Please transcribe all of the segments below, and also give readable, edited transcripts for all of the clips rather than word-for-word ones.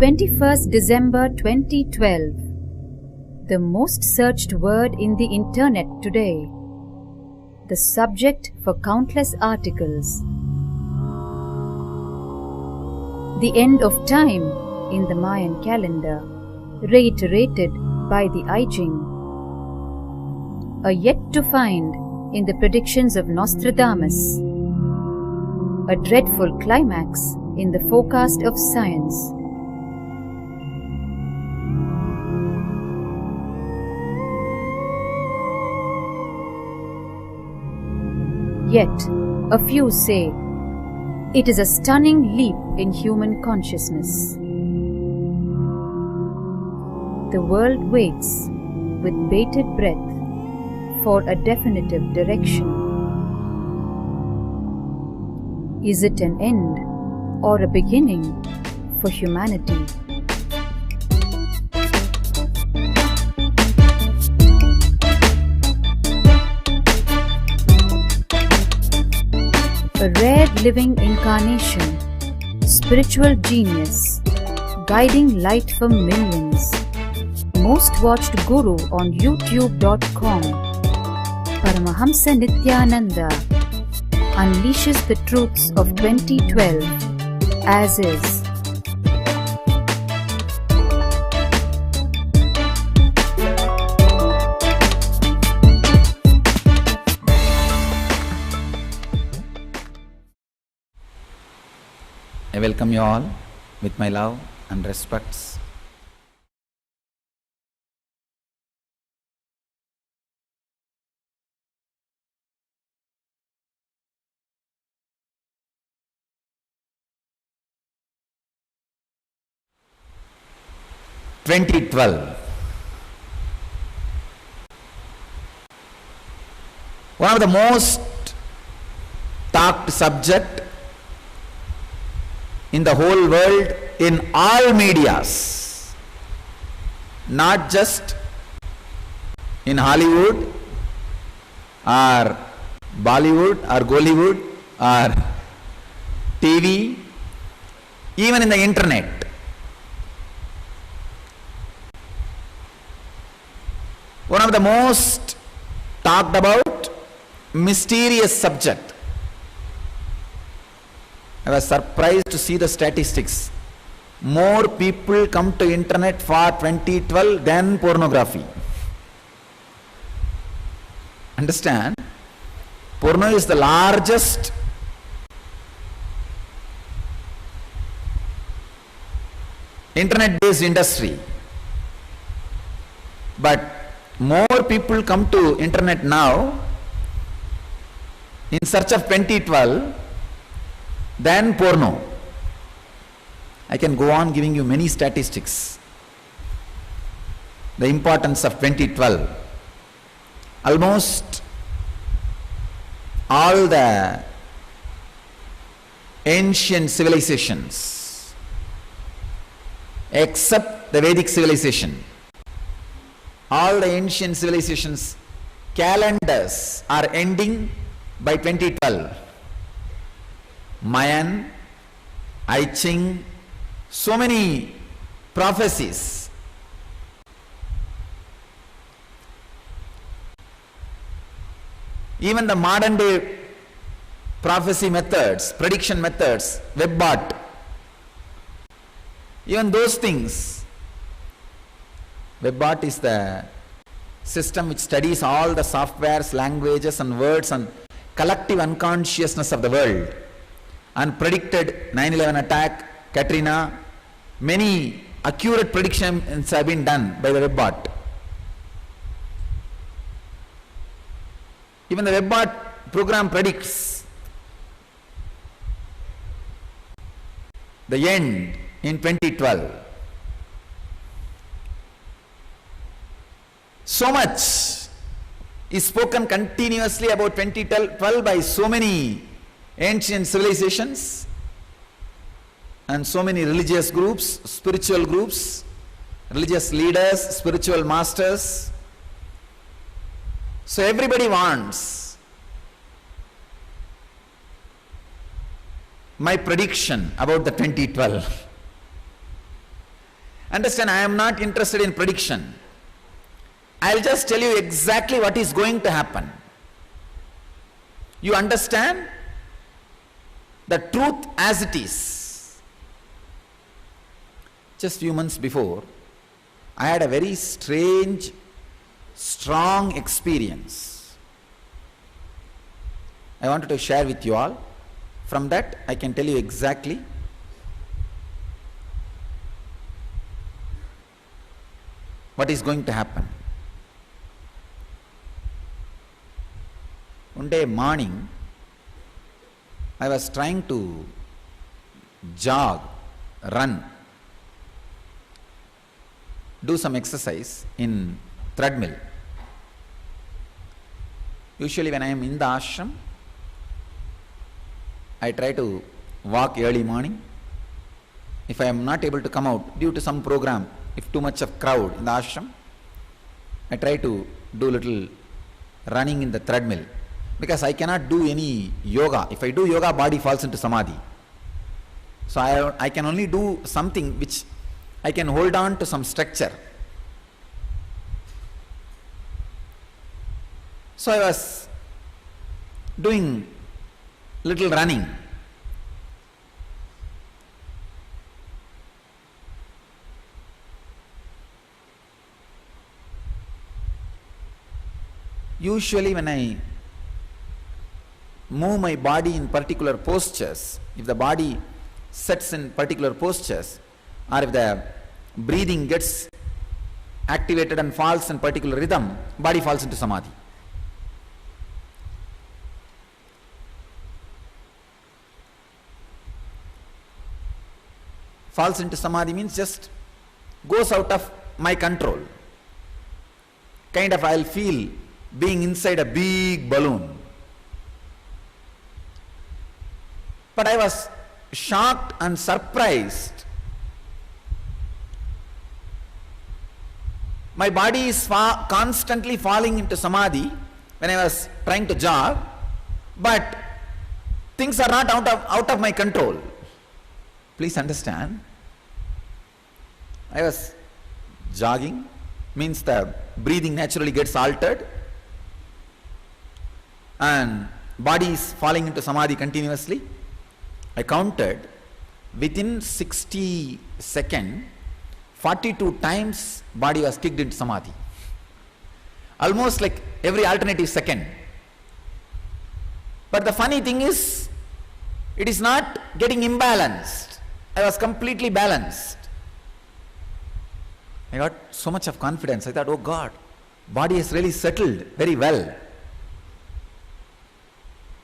21st December 2012. The most searched word in the internet today. The subject for countless articles. The end of time in the Mayan calendar, reiterated by the I Ching. A yet to find in the predictions of Nostradamus. A dreadful climax in the forecast of science. Yet, a few say, it is a stunning leap in human consciousness. The world waits with bated breath for a definitive direction. Is it an end or a beginning for humanity? A rare living incarnation, spiritual genius, guiding light for millions. Most watched guru on YouTube.com. Paramahamsa Nityananda unleashes the truths of 2012 as is. I welcome you all with my love and respects. (2012). One of the most talked subject in the whole world, in all medias, not just in Hollywood or Bollywood or Gollywood or TV, even in the internet. One of the most talked about mysterious subject. I was surprised to see the statistics. More people come to internet for 2012 than pornography. Understand? Porno is the largest internet-based industry. But more people come to internet now in search of 2012 than porno. I can go on giving you many statistics. The importance of 2012. Almost all the ancient civilizations, except the Vedic civilization, all the ancient civilizations calendars are ending by 2012. Mayan, I Ching, so many prophecies. Even the modern day prophecy methods, prediction methods, WebBot, even those things. WebBot is the system which studies all the softwares, languages and words and collective unconsciousness of the world, and predicted 9/11 attack, Katrina. Many accurate predictions have been done by the WebBot. Even the WebBot program predicts the end in 2012. So much is spoken continuously about 2012 by so many ancient civilizations and so many religious groups, spiritual groups, religious leaders, spiritual masters. So everybody wants my prediction about the 2012. Understand, I am not interested in prediction. I'll just tell you exactly what is going to happen. You understand the truth as it is. Just few months before, I had a very strange, strong experience. I wanted to share with you all. From that, I can tell you exactly what is going to happen. One day morning, I was trying to jog, run, do some exercise in treadmill. Usually when I am in the ashram, I try to walk early morning. If I am not able to come out due to some program, if too much of crowd in the ashram, I try to do little running in the treadmill, because I cannot do any yoga. If I do yoga, body falls into samadhi. So I can only do something which I can hold on to some structure. So I was doing little running. Usually when I move my body in particular postures, if the body sets in particular postures, or if the breathing gets activated and falls in particular rhythm, body falls into samadhi. Falls into samadhi means just goes out of my control. Kind of I'll feel being inside a big balloon. But I was shocked and surprised. My body is constantly falling into samadhi when I was trying to jog, but things are not out of my control. Please understand. I was jogging, means the breathing naturally gets altered, and body is falling into samadhi continuously. I counted within 60 seconds, 42 times body was kicked into samadhi. Almost like every alternative second. But the funny thing is, it is not getting imbalanced. I was completely balanced. I got so much of confidence. I thought, oh God, body has really settled very well.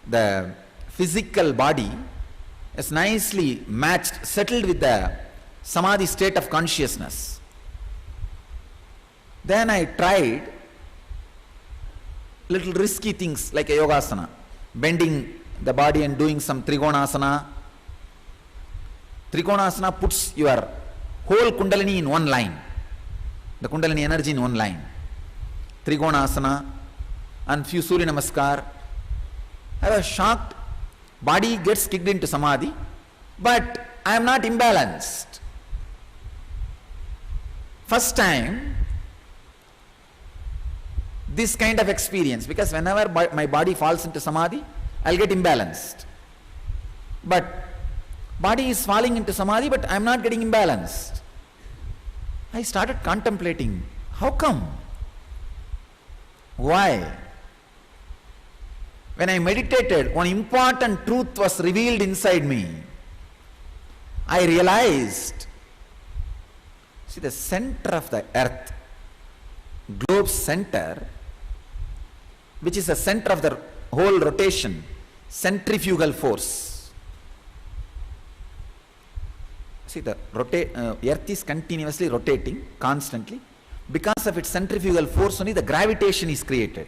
The physical body is nicely matched, settled with the samadhi state of consciousness. Then I tried little risky things like a yogasana, bending the body and doing some trikonasana. Trikonasana puts your whole kundalini in one line, the kundalini energy in one line. Trikonasana and few Surya Namaskar. I was shocked. Body gets kicked into samadhi, but I am not imbalanced. First time this kind of experience, because whenever my body falls into samadhi, I'll get imbalanced. But body is falling into samadhi, but I am not getting imbalanced. I started contemplating, how come? Why? When I meditated, one important truth was revealed inside me. I realized, see, the center of the earth, globe's center, which is the center of the whole rotation, centrifugal force. See, the earth is continuously rotating, constantly. Because of its centrifugal force only, the gravitation is created.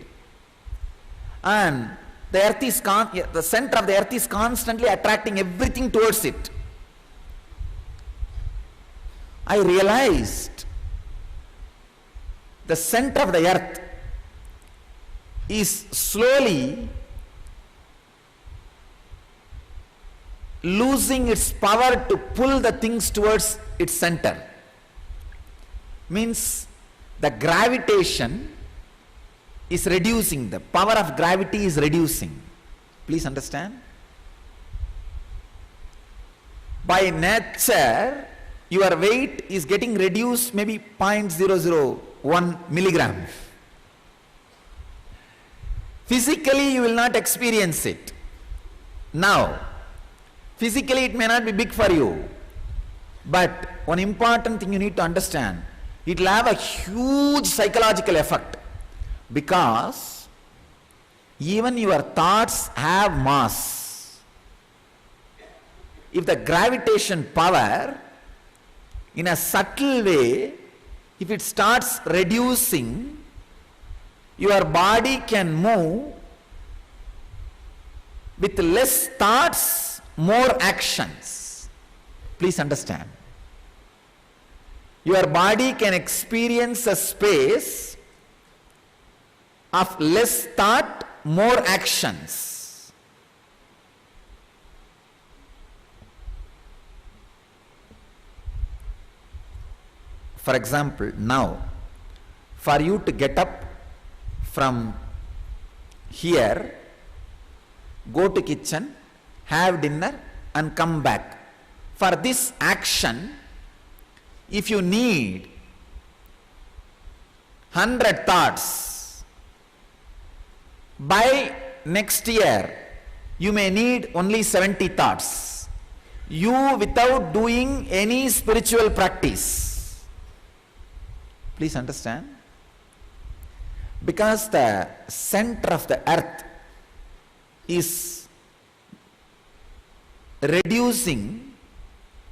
And the earth is the center of the earth is constantly attracting everything towards it. I realized the center of the earth is slowly losing its power to pull the things towards its center. means the gravitation is reducing, the power of gravity is reducing. Please understand. By nature, your weight is getting reduced maybe 0.001 milligram. Physically, you will not experience it. Now, physically it may not be big for you, but one important thing you need to understand, it will have a huge psychological effect, because even your thoughts have mass. If the gravitation power in a subtle way, if it starts reducing, your body can move with less thoughts, more actions. Please understand. Your body can experience a space of less thought, more actions. For example, now, for you to get up from here, go to kitchen, have dinner and come back. For this action, if you need 100 thoughts, by next year you may need only 70 thoughts. You without doing any spiritual practice. Please understand. Because the center of the earth is reducing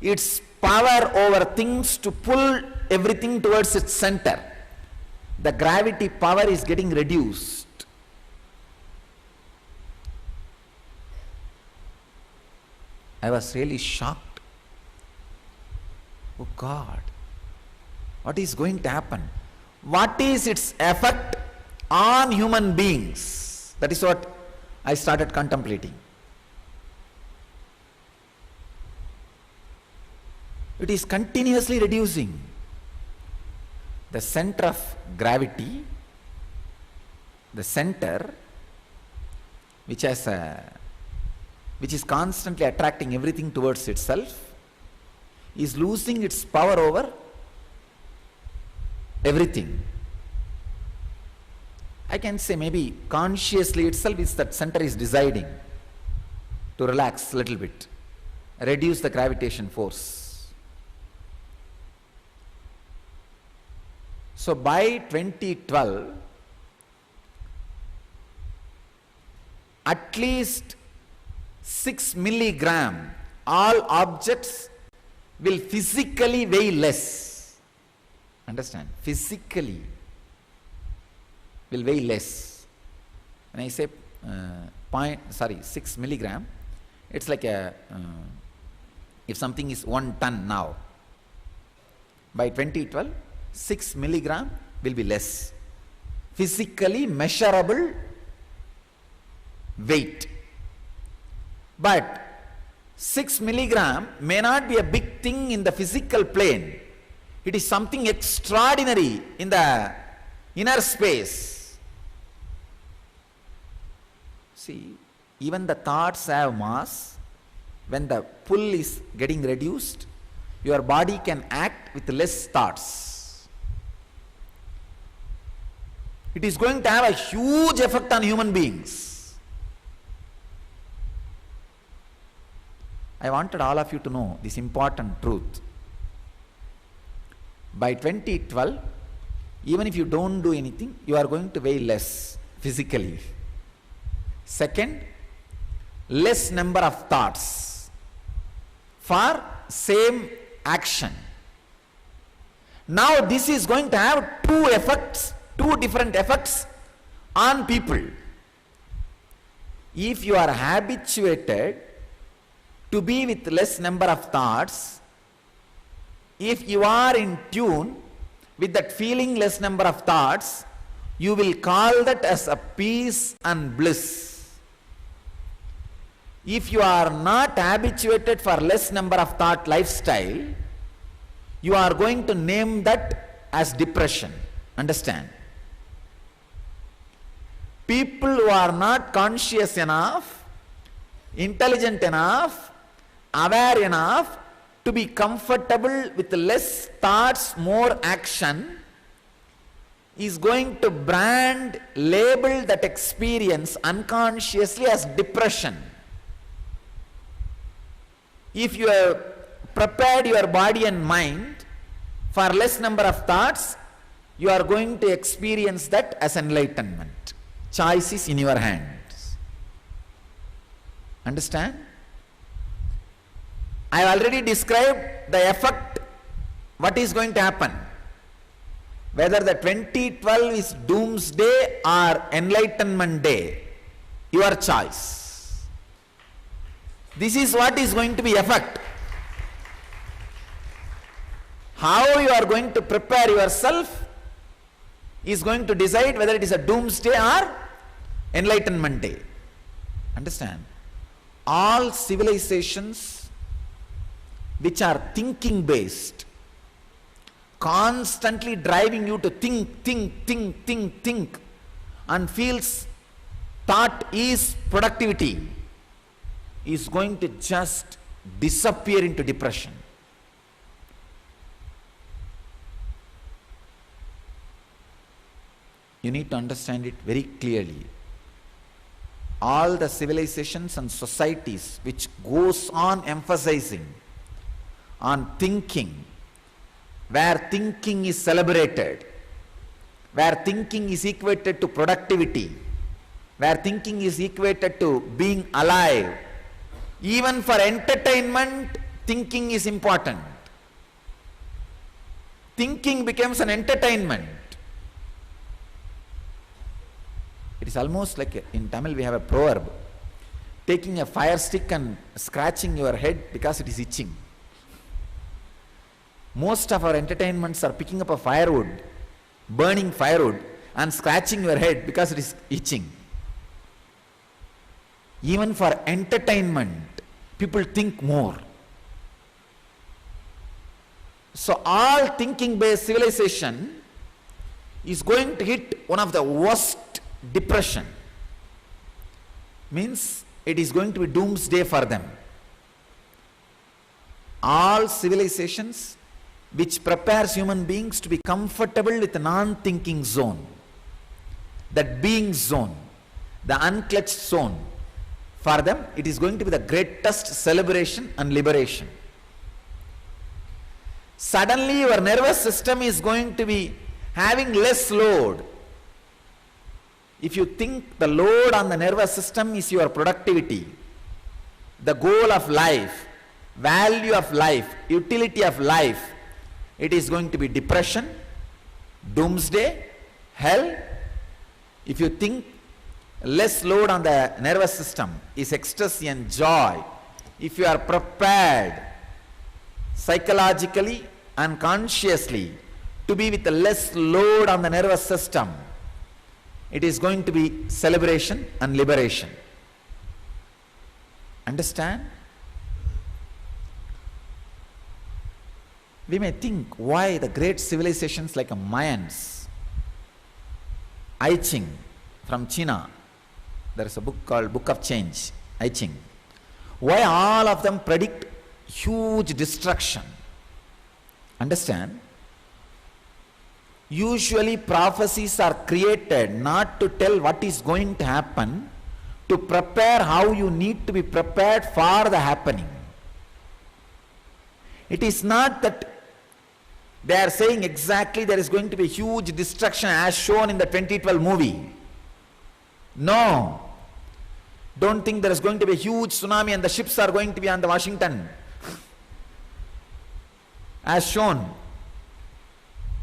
its power over things to pull everything towards its center. The gravity power is getting reduced. I was really shocked. Oh God, what is going to happen? What is its effect on human beings? That is what I started contemplating. It is continuously reducing. The center of gravity, the center which is constantly attracting everything towards itself, is losing its power over everything. I can say maybe consciously itself is that center is deciding to relax a little bit, reduce the gravitation force. So by 2012, at least 6 milligram, all objects will physically weigh less. Understand? Physically will weigh less. When I say 6 milligram, it's like a if something is 1 ton now, by 2012 6 milligram will be less. Physically measurable weight. But 6 milligram may not be a big thing in the physical plane. It is something extraordinary in the inner space. See, even the thoughts have mass. When the pull is getting reduced, your body can act with less thoughts. It is going to have a huge effect on human beings. I wanted all of you to know this important truth. By 2012, even if you don't do anything, you are going to weigh less physically. Second, less number of thoughts for same action. Now this is going to have two different effects on people. If you are habituated to be with less number of thoughts, if you are in tune with that feeling less number of thoughts, you will call that as a peace and bliss. If you are not habituated for less number of thought lifestyle, you are going to name that as depression. Understand? People who are not conscious enough, intelligent enough, aware enough to be comfortable with less thoughts, more action, is going to brand, label that experience unconsciously as depression. If you have prepared your body and mind for less number of thoughts, you are going to experience that as enlightenment. Choice is in your hands. Understand? I have already described the effect, what is going to happen. Whether the 2012 is doomsday or enlightenment day, your choice. This is what is going to be effect. How you are going to prepare yourself is going to decide whether it is a doomsday or enlightenment day. Understand? All civilizations which are thinking based, constantly driving you to think, and feels thought is productivity, is going to just disappear into depression. You need to understand it very clearly. All the civilizations and societies which goes on emphasizing on thinking, where thinking is celebrated, where thinking is equated to productivity, where thinking is equated to being alive, even for entertainment, thinking is important. Thinking becomes an entertainment. It is almost like in Tamil we have a proverb, taking a fire stick and scratching your head because it is itching. Most of our entertainments are picking up a firewood, burning firewood and scratching your head because it is itching. Even for entertainment, people think more. So all thinking based civilization is going to hit one of the worst depression. Means it is going to be doomsday for them. All civilizations which prepares human beings to be comfortable with the non-thinking zone, that being zone, the unclutched zone, for them it is going to be the greatest celebration and liberation. Suddenly your nervous system is going to be having less load. If you think the load on the nervous system is your productivity, the goal of life, value of life, utility of life, it is going to be depression, doomsday, hell. If you think less load on the nervous system is ecstasy and joy, if you are prepared psychologically and consciously to be with less load on the nervous system, it is going to be celebration and liberation. Understand? We may think why the great civilizations like Mayans, I Ching from China, there is a book called Book of Change, I Ching. Why all of them predict huge destruction? Understand? Usually prophecies are created not to tell what is going to happen, to prepare how you need to be prepared for the happening. It is not that they are saying exactly there is going to be huge destruction as shown in the 2012 movie. No. Don't think there is going to be a huge tsunami and the ships are going to be on the Washington as shown.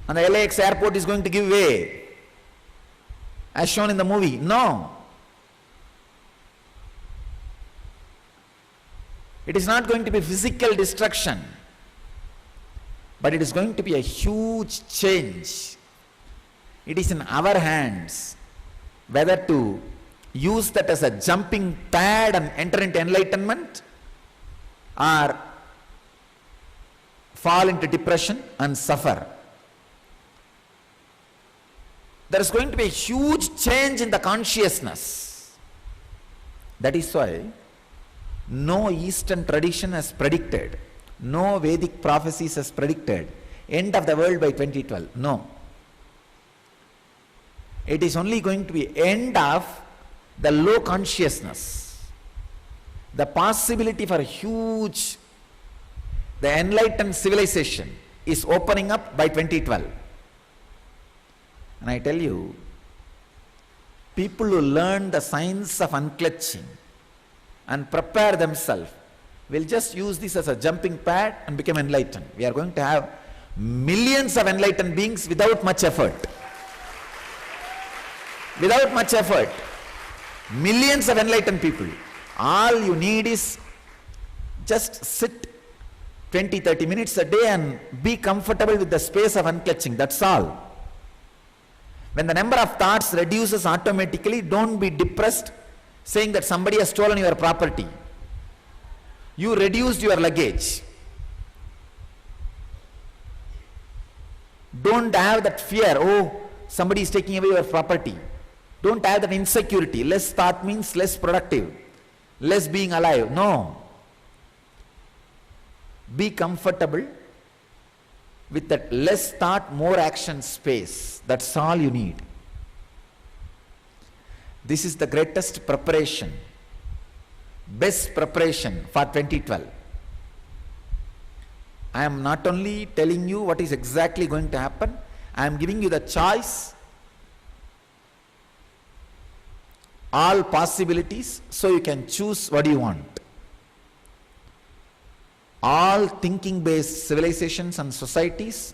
And the LAX airport is going to give way as shown in the movie. No. It is not going to be physical destruction, but it is going to be a huge change. It is in our hands whether to use that as a jumping pad and enter into enlightenment, or fall into depression and suffer. there is going to be a huge change in the consciousness. That is why no Eastern tradition has predicted, no Vedic prophecies has predicted end of the world by 2012. No. It is only going to be end of the low consciousness. The possibility for huge, the enlightened civilization is opening up by 2012. And I tell you, people who learn the science of unclutching and prepare themselves will just use this as a jumping pad and become enlightened. We are going to have millions of enlightened beings without much effort. Without much effort. Millions of enlightened people. All you need is just sit 20-30 minutes a day and be comfortable with the space of unclutching. That's all. When the number of thoughts reduces automatically, don't be depressed saying that somebody has stolen your property. You reduced your luggage. Don't have that fear, oh, somebody is taking away your property. Don't have that insecurity. Less thought means less productive, less being alive. No. Be comfortable with that less thought, more action space. That's all you need. This is the greatest preparation, best preparation for 2012. I am not only telling you what is exactly going to happen, I am giving you the choice, all possibilities, so you can choose what you want. All thinking-based civilizations and societies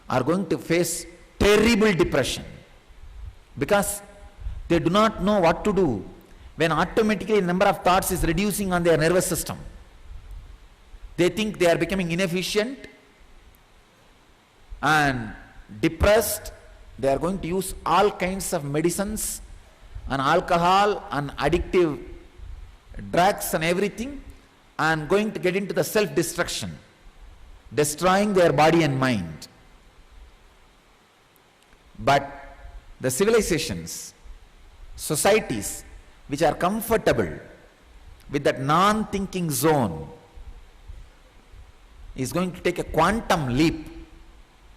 are going to face terrible depression because they do not know what to do when automatically the number of thoughts is reducing on their nervous system. They think they are becoming inefficient and depressed. They are going to use all kinds of medicines and alcohol and addictive drugs and everything, and going to get into the self-destruction, destroying their body and mind. But the civilizations, societies which are comfortable with that non-thinking zone is going to take a quantum leap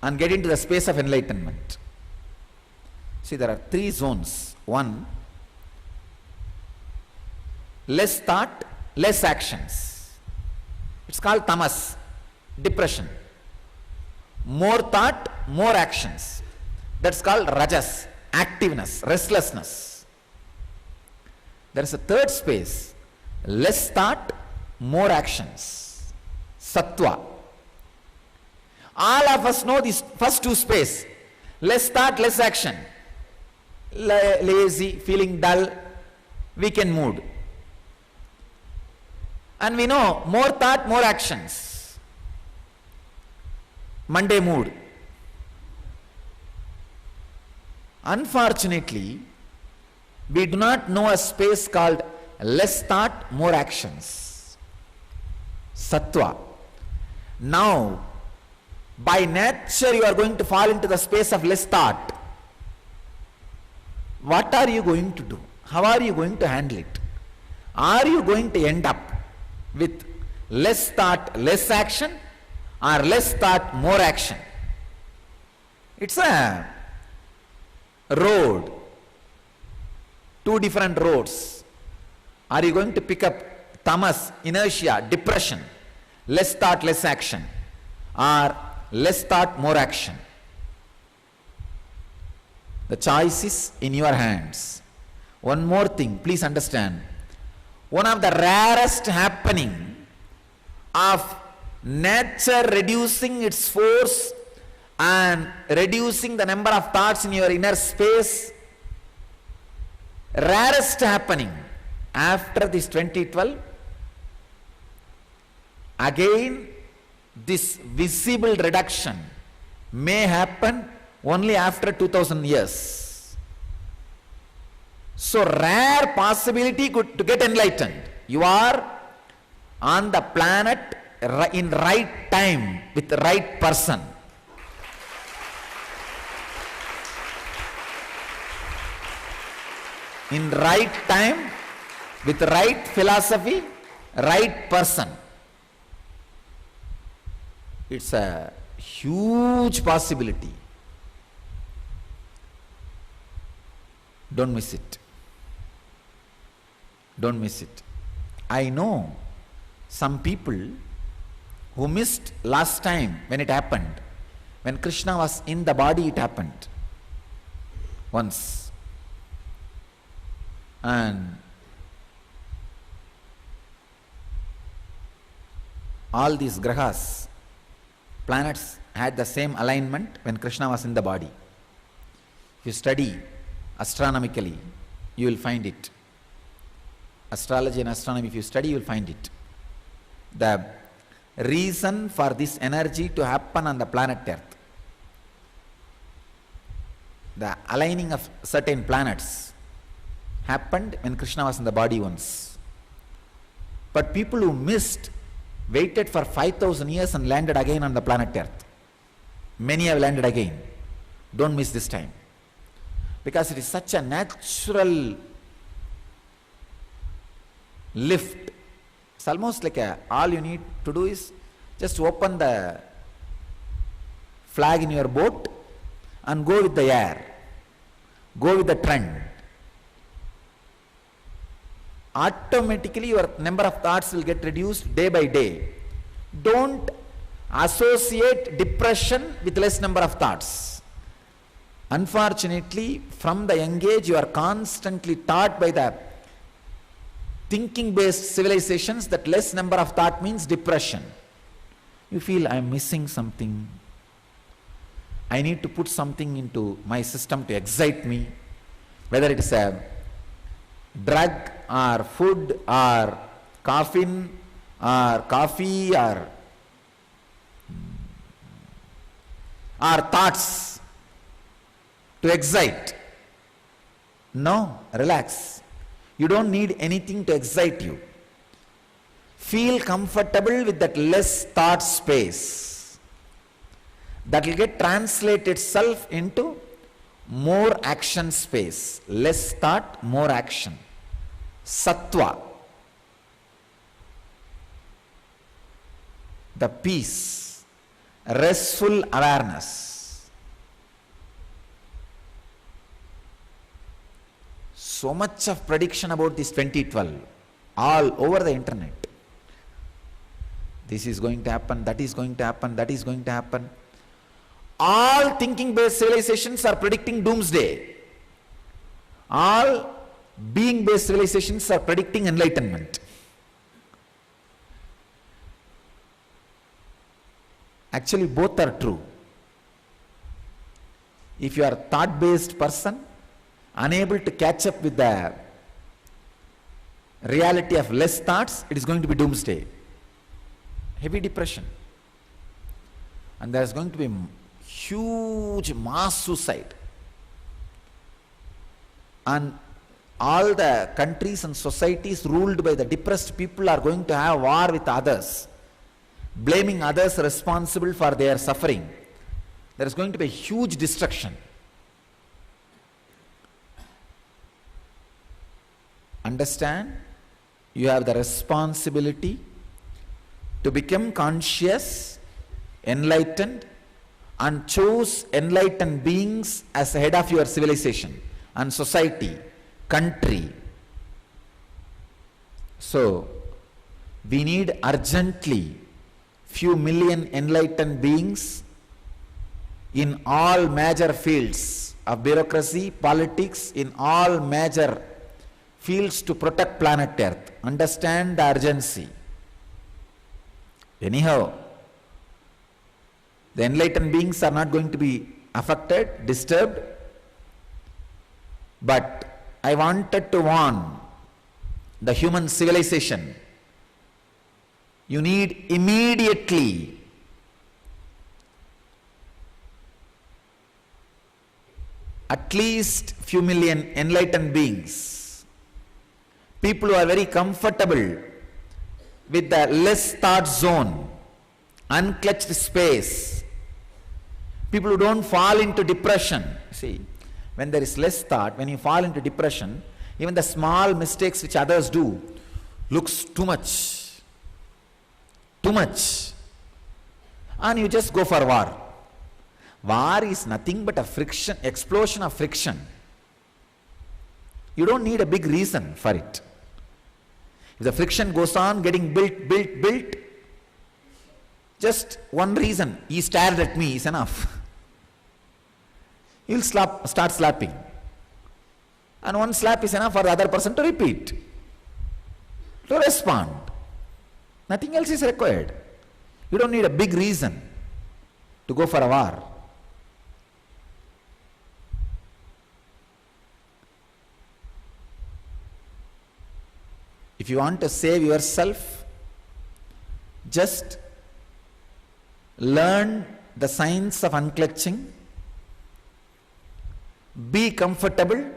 and get into the space of enlightenment. See, there are 3 zones. 1, less thought, less actions. It's called tamas, depression. More thought, more actions. That's called rajas, activeness, restlessness. There is a 3rd space, less thought, more actions, sattva. All of us know these first 2 spaces, less thought, less action, lazy, feeling dull, weekend mood. And we know more thought, more actions, Monday mood. Unfortunately, we do not know a space called less thought, more actions, sattva. Now, by nature you are going to fall into the space of less thought. What are you going to do? How are you going to handle it? Are you going to end up with less thought, less action, or less thought, more action? It's a road, 2 different roads. Are you going to pick up tamas, inertia, depression, less thought, less action, or less thought, more action? The choice is in your hands. One more thing, please understand. One of the rarest happening of nature reducing its force and reducing the number of thoughts in your inner space, rarest happening after this 2012, again this visible reduction may happen only after 2000 years. So rare possibility to get enlightened. You are on the planet in right time with the right person. in right time, with right philosophy, right person. It's a huge possibility. Don't miss it. Don't miss it. I know some people who missed last time when it happened. When Krishna was in the body, it happened once. And all these grahas, planets, had the same alignment when Krishna was in the body. If you study astronomically, you will find it. Astrology and astronomy, if you study, you will find it. The reason for this energy to happen on the planet Earth, the aligning of certain planets, happened when Krishna was in the body once. But people who missed waited for 5,000 years and landed again on the planet Earth. Many have landed again. Don't miss this time. Because it is such a natural lift. It's almost like all you need to do is just open the flag in your boat and go with the air. Go with the trend. Automatically your number of thoughts will get reduced day by day. Don't associate depression with less number of thoughts. Unfortunately, from the young age, you are constantly taught by the thinking-based civilizations that less number of thought means depression. You feel, I am missing something. I need to put something into my system to excite me. Whether it is a drug or food or caffeine or coffee or thoughts to excite. No, relax. You don't need anything to excite you. Feel comfortable with that less thought space. That will get translate itself into more action space. Less thought, more action. Sattva. The peace. Restful awareness. So much of prediction about this 2012, all over the internet. This is going to happen, that is going to happen, that is going to happen. All thinking-based civilizations are predicting doomsday. All being-based civilizations are predicting enlightenment. Actually, both are true. If you are a thought-based person, unable to catch up with the reality of less thoughts, it is going to be doomsday. Heavy depression. And there is going to be huge mass suicide. And all the countries and societies ruled by the depressed people are going to have war with others, blaming others responsible for their suffering. There is going to be a huge destruction. Understand, you have the responsibility to become conscious, enlightened, and choose enlightened beings as the head of your civilization and society, country. So, we need urgently few million enlightened beings in all major fields of bureaucracy, politics, in all major fields to protect planet Earth. Understand the urgency. Anyhow, the enlightened beings are not going to be affected, disturbed. But I wanted to warn the human civilization. You need immediately at least few million enlightened beings. People who are very comfortable with the less thought zone, unclutched space. People who don't fall into depression. See, when there is less thought, when you fall into depression, Even the small mistakes which others do looks too much. Too much. And you just go for war. War is nothing but a friction, explosion of friction. You don't need a big reason for it. If the friction goes on getting built, just one reason, he stared at me, is enough. He'll start slapping. And one slap is enough for the other person to repeat, to respond. Nothing else is required. You don't need a big reason to go for a war. If you want to save yourself, just learn the science of unclutching. Be comfortable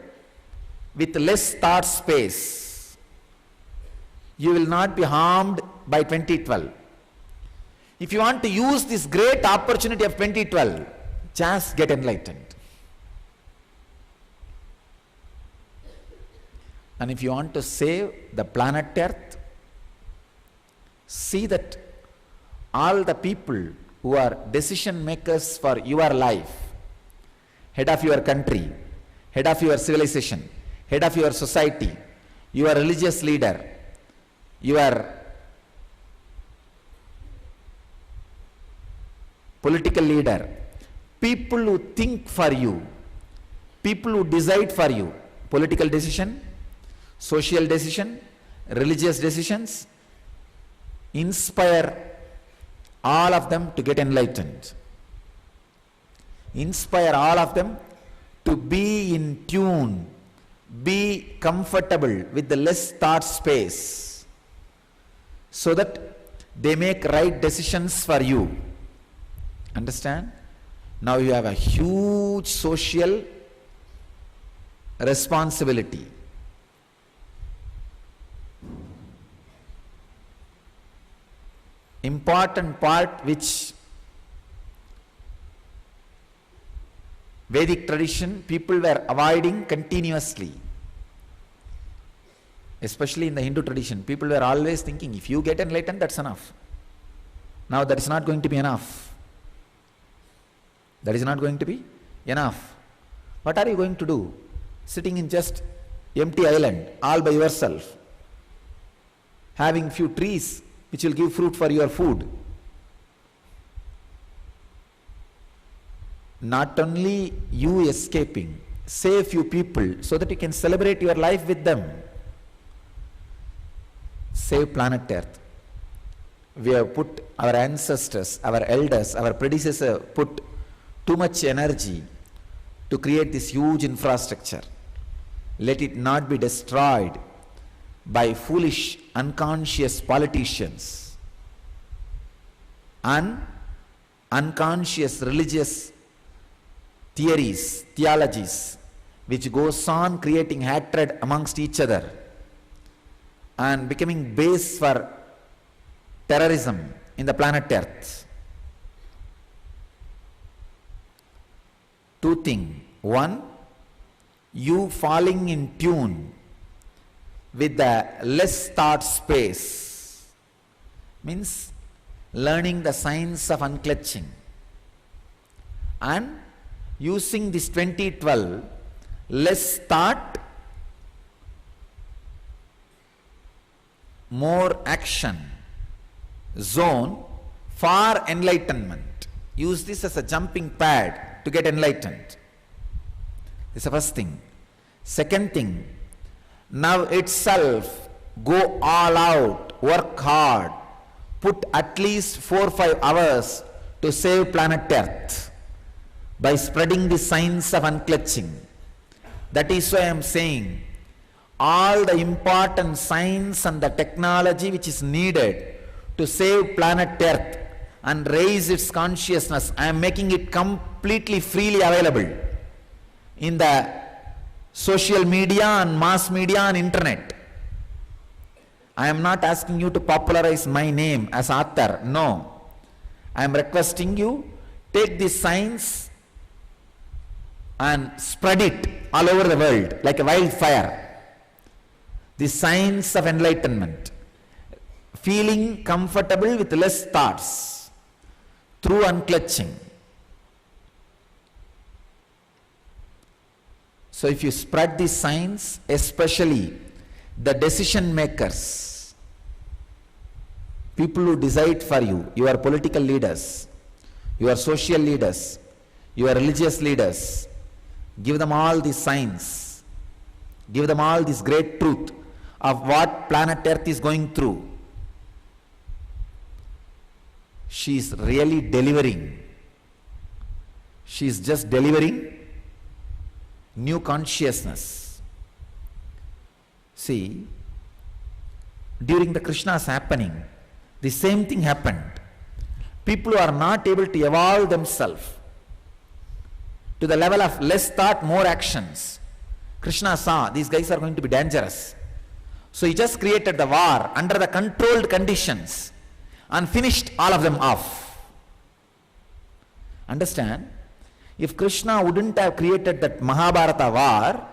with less thought space. You will not be harmed by 2012. If you want to use this great opportunity of 2012, just get enlightened. And if you want to save the planet Earth, see that all the people who are decision makers for your life, head of your country, head of your civilization, head of your society, your religious leader, your political leader, people who think for you, people who decide for you, political decision, social decision, religious decisions, inspire all of them to get enlightened. Inspire all of them to be in tune, be comfortable with the less thought space, so that they make right decisions for you. Understand? Now you have a huge social responsibility. Important part which Vedic tradition people were avoiding continuously. Especially in the Hindu tradition, people were always thinking, if you get enlightened, that's enough. Now that is not going to be enough. That is not going to be enough. What are you going to do? Sitting in just empty island, all by yourself, having few trees which will give fruit for your food. Not only you escaping, save few people so that you can celebrate your life with them. Save planet Earth. We have put our ancestors, our elders, our predecessors put too much energy to create this huge infrastructure. Let it not be destroyed by foolish, unconscious politicians and unconscious religious theories, theologies, which goes on creating hatred amongst each other and becoming base for terrorism in the planet Earth. Two things. One, you falling in tune with the less thought space means learning the science of unclutching and using this 2012 less thought, more action zone for enlightenment. Use this as a jumping pad to get enlightened. This is the first thing. Second thing, now itself go all out, work hard, put at least 4 or 5 hours to save planet Earth by spreading the science of unclutching. That is why I am saying all the important science and the technology which is needed to save planet Earth and raise its consciousness, I am making it completely freely available in the social media and mass media and internet. I am not asking you to popularize my name as author. No. I am requesting you, take this science and spread it all over the world like a wildfire. the science of enlightenment, feeling comfortable with less thoughts through unclutching. So if you spread this science, especially the decision makers, people who decide for you, your political leaders, your social leaders, your religious leaders, give them all this science, give them all this great truth of what planet Earth is going through. She is really delivering. She is just delivering new consciousness. See, during the Krishna's happening, the same thing happened. People who are not able to evolve themselves to the level of less thought, more actions. Krishna saw these guys are going to be dangerous. So he just created the war under the controlled conditions and finished all of them off. Understand? If Krishna wouldn't have created that Mahabharata war,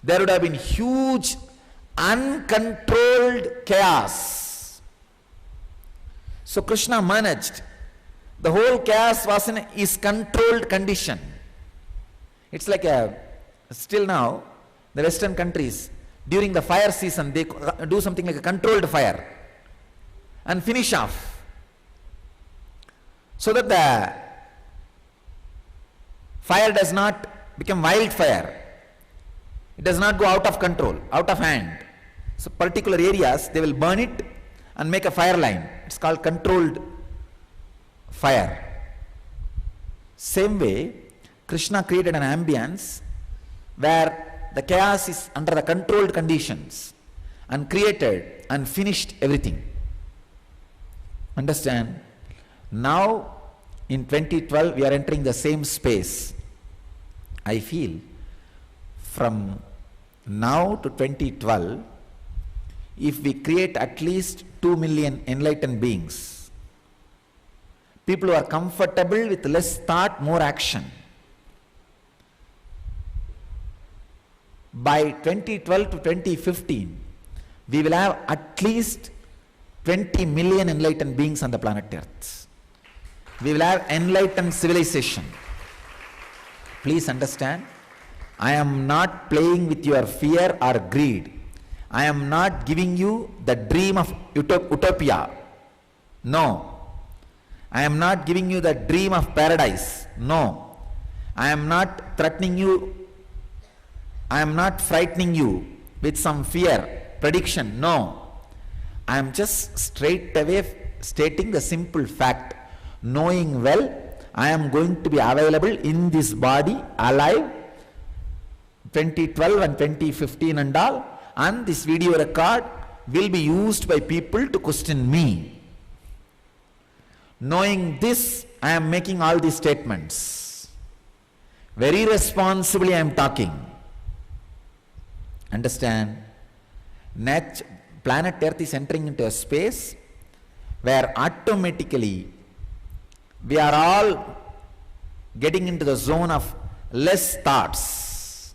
there would have been huge uncontrolled chaos. So Krishna managed. The whole chaos was in his controlled condition. It's like still now, the Western countries, during the fire season, they do something like a controlled fire and finish off, so that the fire does not become wildfire. It does not go out of control, out of hand. So particular areas, they will burn it and make a fire line. It's called controlled fire. Same way, Krishna created an ambience where the chaos is under the controlled conditions and created and finished everything. Understand? Now in 2012 we are entering the same space. I feel from now to 2012, if we create at least 2 million enlightened beings, people who are comfortable with less thought, more action, by 2012 to 2015, we will have at least 20 million enlightened beings on the planet Earth. We will have enlightened civilization. Please understand, I am not playing with your fear or greed. I am not giving you the dream of utopia. No. I am not giving you the dream of paradise. No. I am not threatening you. I am not frightening you with some fear, prediction. No. I am just straight away stating the simple fact, knowing well I am going to be available in this body, alive, 2012 and 2015 and all, and this video record will be used by people to question me. Knowing this, I am making all these statements. Very responsibly I am talking. Understand? Planet Earth is entering into a space where automatically we are all getting into the zone of less thoughts.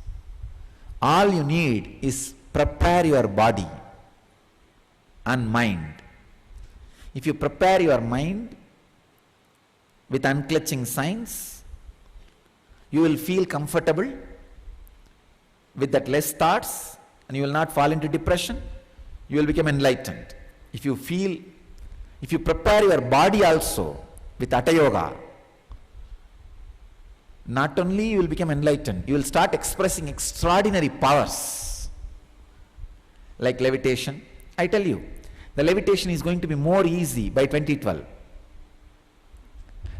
All you need is prepare your body and mind. If you prepare your mind with unclutching science, you will feel comfortable with that less thoughts and you will not fall into depression. You will become enlightened. If you prepare your body also with Hatha Yoga, not only you will become enlightened, you will start expressing extraordinary powers like levitation. I tell you, the levitation is going to be more easy by 2012.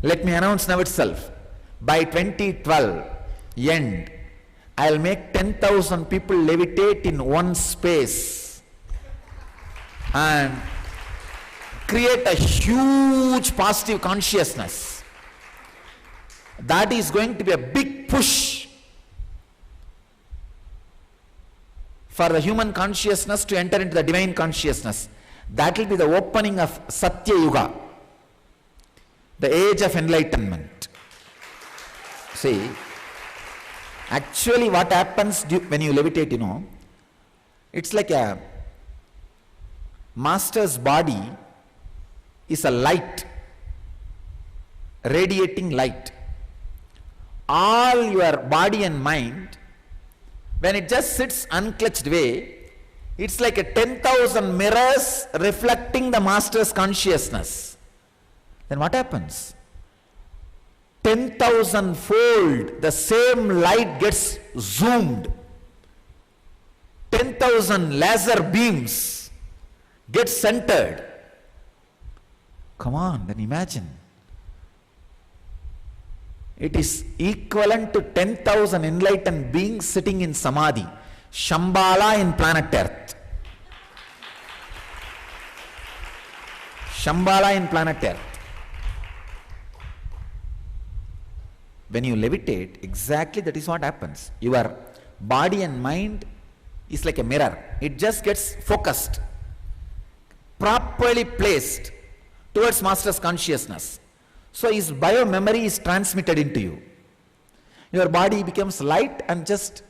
Let me announce now itself, by 2012 end, I will make 10,000 people levitate in one space and create a huge positive consciousness. That is going to be a big push for the human consciousness to enter into the divine consciousness. That will be the opening of Satya Yuga, the age of enlightenment. See, actually what happens when you levitate, It's like a master's body is a light, radiating light. All your body and mind, when it just sits unclutched way, it's like a 10,000 mirrors reflecting the master's consciousness. Then what happens? 10,000 fold the same light gets zoomed. 10,000 laser beams get centered. Come on, then imagine. It is equivalent to 10,000 enlightened beings sitting in Samadhi. Shambhala in planet Earth. Shambhala in planet Earth. When you levitate, exactly that is what happens. Your body and mind is like a mirror. It just gets focused, properly placed towards Master's consciousness. So his bio-memory is transmitted into you. Your body becomes light and just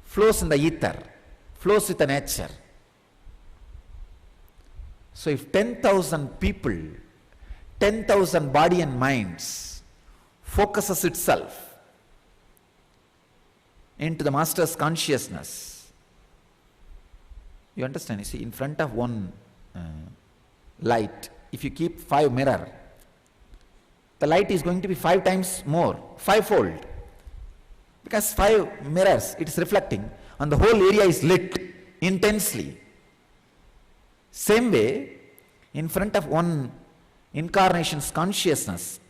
flows in the ether, flows with the nature. So if 10,000 people, 10,000 body and minds focuses itself into the Master's consciousness, you understand, you see, in front of one light, if you keep 5 mirror, the light is going to be 5 times more, 5-fold. Because 5 mirrors, it is reflecting, and the whole area is lit intensely. Same way, in front of one incarnation's consciousness,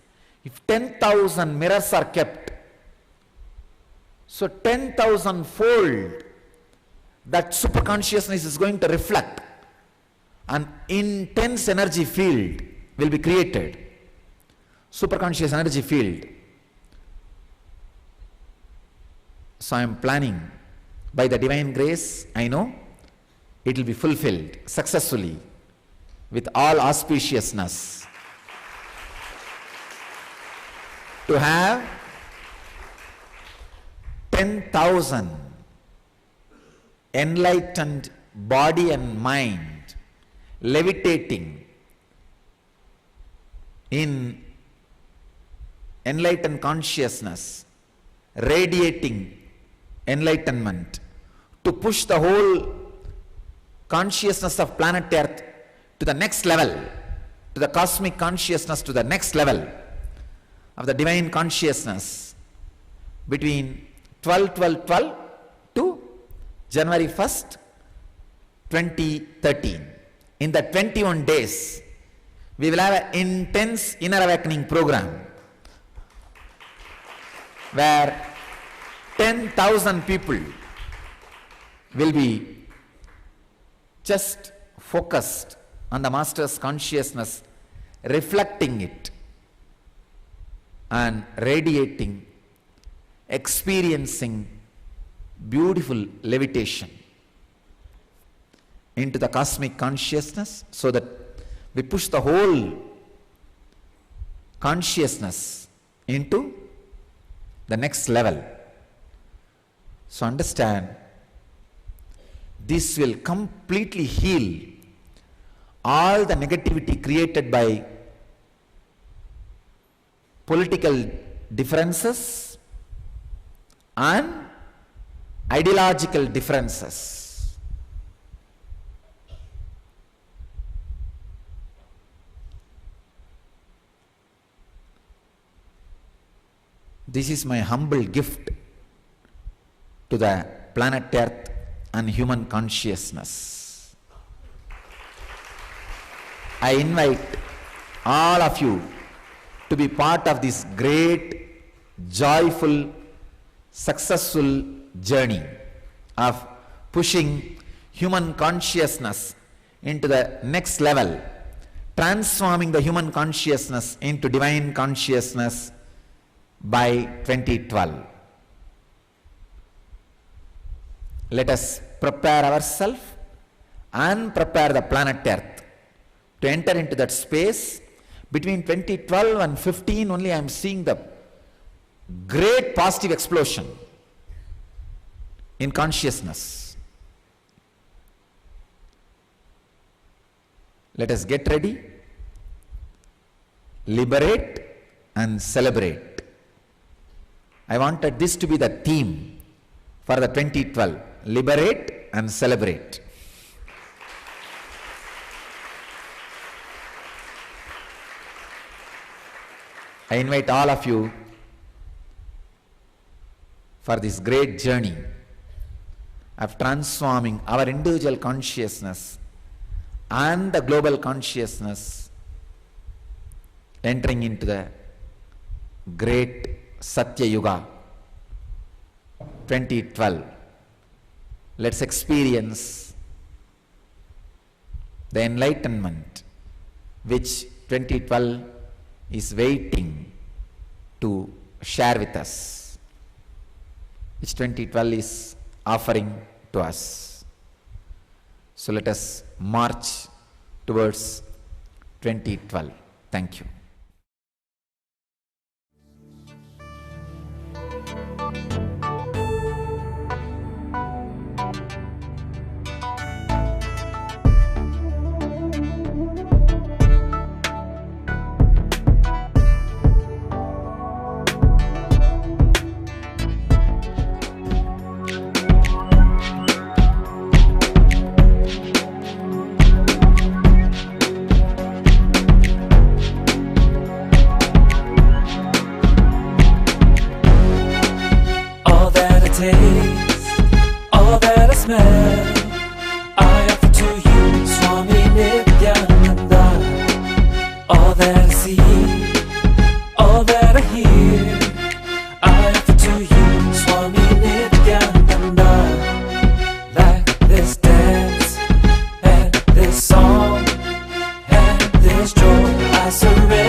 if 10,000 mirrors are kept, so 10,000 fold that superconsciousness is going to reflect, an intense energy field will be created. Superconscious energy field. So I am planning, by the divine grace, I know it will be fulfilled successfully with all auspiciousness, to have 10,000 enlightened body and mind levitating in enlightened consciousness, radiating enlightenment, to push the whole consciousness of planet Earth to the next level, to the cosmic consciousness, to the next level of the divine consciousness, between 12/12/12 to January 1st, 2013. In the 21 days, we will have an intense inner awakening program where 10,000 people will be just focused on the Master's consciousness, reflecting it and radiating, experiencing beautiful levitation into the cosmic consciousness, so that we push the whole consciousness into the next level. So understand, this will completely heal all the negativity created by political differences and ideological differences. This is my humble gift to the planet Earth and human consciousness. I invite all of you to be part of this great, joyful, successful journey of pushing human consciousness into the next level, transforming the human consciousness into divine consciousness by 2012. Let us prepare ourselves and prepare the planet Earth to enter into that space. Between 2012 and 15 only I am seeing the great positive explosion in consciousness. Let us get ready, liberate and celebrate. I wanted this to be the theme for the 2012, liberate and celebrate. I invite all of you for this great journey of transforming our individual consciousness and the global consciousness, entering into the great Satya Yuga 2012. Let's experience the enlightenment which 2012 is waiting to share with us, which 2012 is offering to us. So let us march towards 2012. Thank you. All that I smell, I offer to you, Swami Nityananda. All that I see, all that I hear, I offer to you, Swami Nityananda. Like this dance, and this song, and this joy, I surrender.